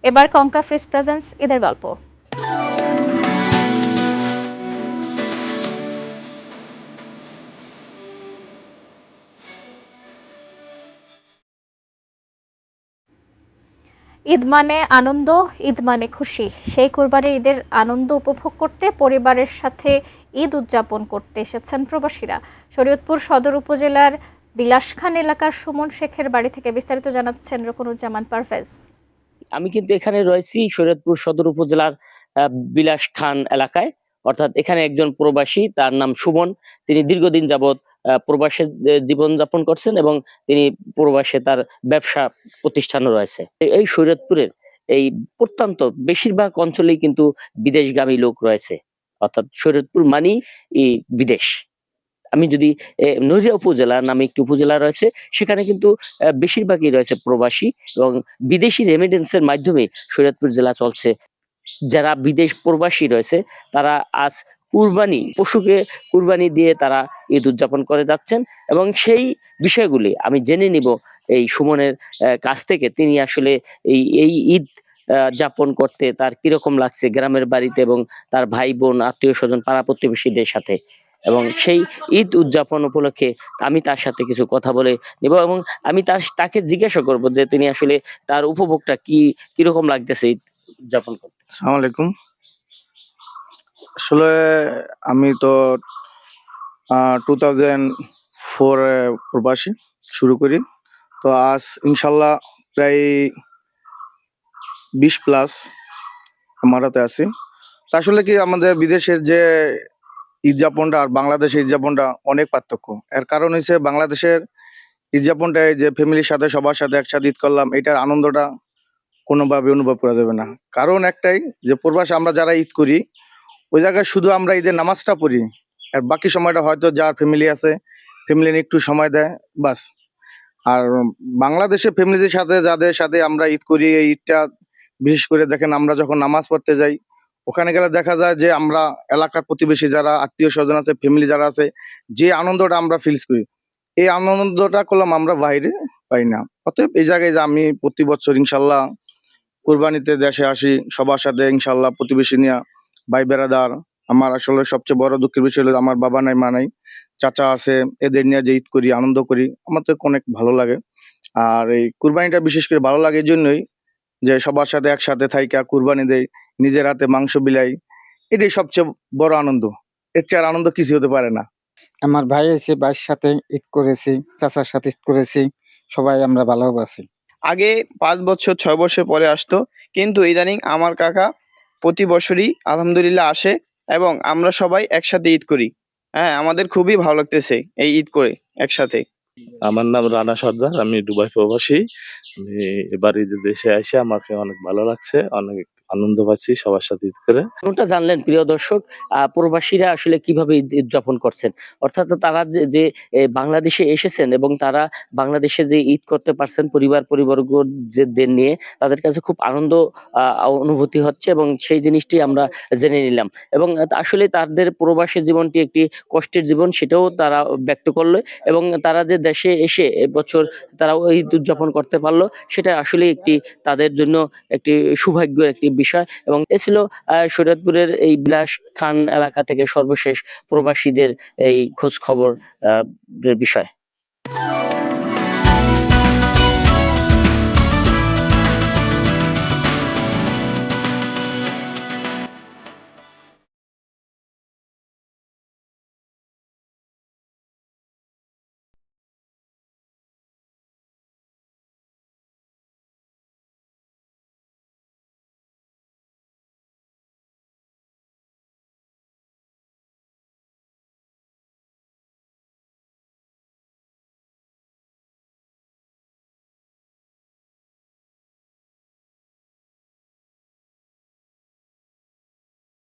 এবার কঙ্কা fridge presence ঈদের গল্প। ঈদ মানে আনন্দ, ঈদ মানে খুশি। সেই কোরবানির ঈদের আনন্দ উপভোগ করতে পরিবারের সাথে ঈদ উদযাপন করতে এসেছেন প্রবাসীরা। শরীয়তপুর সদর উপজেলার বিলাসখান এলাকার সুমন শেখের বাড়ি থেকে বিস্তারিত জানাচ্ছেন রুকনুজ্জামান পারভেজ। আমি কিন্তু এখানে রয়েছি শরীয়তপুর সদর উপজেলার বিলাস খান এলাকায়। অর্থাৎ এখানে একজন প্রবাসী, তার নাম সুমন। তিনি দীর্ঘদিন যাবৎ প্রবাসে জীবন যাপন করছেন এবং তিনি প্রবাসে তার ব্যবসা প্রতিষ্ঠানও রয়েছে। এই শরীয়তপুরের এই প্রত্যন্ত বেশিরভাগ অঞ্চলেই কিন্তু বিদেশগামী লোক রয়েছে। অর্থাৎ শরীয়তপুর মানেই বিদেশ। আমি যদি নড়িয়া উপজেলা নামে একটি উপজেলা রয়েছে, সেখানে কিন্তু বেশিরভাগই রয়েছে প্রবাসী এবং বিদেশি রেমিটেন্সের মাধ্যমে শরীয়তপুর জেলা চলছে। যারা বিদেশ প্রবাসী রয়েছে তারা আজ পশুকে কুরবানি দিয়ে তারা ঈদ উদযাপন করে যাচ্ছেন এবং সেই বিষয়গুলি আমি জেনে নিব এই সুমনের কাছ থেকে। তিনি আসলে এই ঈদ যাপন করতে তার কিরকম লাগছে গ্রামের বাড়িতে এবং তার ভাই বোন আত্মীয় স্বজন পাড়া প্রতিবেশীদের সাথে, এবং সেই ঈদ উদযাপন উপলক্ষে আমি তার সাথে কিছু কথা বলে নেব এবং আমি তাকে জিজ্ঞাসা করব যে তিনি আসলে তার উপভোগটা কিরকম লাগতেছে ঈদ উদযাপন করতে। আসসালামু আলাইকুম। আসলে আমি তো 2004 প্রবাসী শুরু করি। তো আজ ইনশাল্লাহ প্রায় 20+ আমার হাতে আছি। তো আসলে কি আমাদের বিদেশের যে ঈদ যাপনটা আর বাংলাদেশের ঈদ যাপনটা অনেক পার্থক্য। এর কারণ হচ্ছে বাংলাদেশের ঈদ যাপনটায় যে ফ্যামিলির সাথে সবার সাথে একসাথে ঈদ করলাম, এটার আনন্দটা কোনোভাবে অনুভব করা যাবে না। কারণ একটাই, যে প্রবাসে আমরা যারা ঈদ করি ওই জায়গায় শুধু আমরা ঈদের নামাজটা পড়ি, আর বাকি সময়টা হয়তো যার ফ্যামিলি আছে ফ্যামিলি নিয়ে একটু সময় দেয়, বাস। আর বাংলাদেশে ফ্যামিলিদের সাথে যাদের সাথে আমরা ঈদ করি, এই ঈদটা বিশেষ করে দেখেন আমরা যখন নামাজ পড়তে যাই ওখানে গেলে দেখা যায় যে আমরা এলাকার প্রতিবেশী যারা আত্মীয় স্বজন আছে, ফ্যামিলি যারা আছে, যে আনন্দটা আমরা ফিল করি এই আনন্দটা করলাম আমরা বাইরে পাই না। অতএব এই জায়গায় যে আমি প্রতি বছর ইনশাল্লাহ কুরবানিতে দেশে আসি সবার সাথে ইনশাল্লাহ, প্রতিবেশী নিয়ে, ভাই বেড়াদার। আমার আসলে সবচেয়ে বড় দুঃখের বিষয় হলো আমার বাবা নাই, মা নাই, চাচা আছে, এদের নিয়ে যে ঈদ করি আনন্দ করি আমার তো অনেক ভালো লাগে। আর এই কুরবানিটা বিশেষ করে ভালো লাগে এই জন্যই যে সবার সাথে একসাথে থাইকা কুরবানি দেয়, নিজের হাতে মাংস বিলাই, এটাই সবচেয়ে বড় আনন্দ। এর চেয়ে আর আনন্দ কিছু হতে পারে না। আমার ভাই এসে ভাইয়ের সাথে ঈদ করেছি, চাচার সাথে ঈদ করেছি, সবাই আমরা ভালোবাসি। আগে 5 বছর 6 বছর পরে আসতো, কিন্তু ইদানিং আমার কাকা প্রতি বছরই আলহামদুলিল্লাহ আসে এবং আমরা সবাই একসাথে ঈদ করি। হ্যাঁ, আমাদের খুবই ভালো লাগতেছে এই ঈদ করে একসাথে। আমার নাম রানা সর্দার, আমি দুবাই প্রবাসী। আমি এবার ঈদের দেশে এসে আমাকে অনেক ভালো লাগছে, অনেক আনন্দ পাচ্ছি সবার সাথে ঈদ করে। কোনটা জানলেন প্রিয় দর্শক, প্রবাসীরা আসলে কিভাবে ঈদ উদযাপন করছেন। অর্থাৎ তারা যে বাংলাদেশে এসেছেন এবং তারা বাংলাদেশে যে ঈদ করতে পারছেন পরিবর্গ যে নিয়ে, তাদের কাছে খুব আনন্দ অনুভূতি হচ্ছে এবং সেই জিনিসটি আমরা জেনে নিলাম। এবং আসলে তাদের প্রবাসী জীবনটি একটি কষ্টের জীবন, সেটাও তারা ব্যক্ত করলো এবং তারা যে দেশে এসে এবছর তারা ঈদ উদযাপন করতে পারলো, সেটা আসলে একটি তাদের জন্য একটি সৌভাগ্যের একটি বিষয়। এবং এ ছিল শরীয়তপুরের এই বিলাস খান এলাকা থেকে সর্বশেষ প্রবাসীদের এই খোঁজ খবর বিষয়।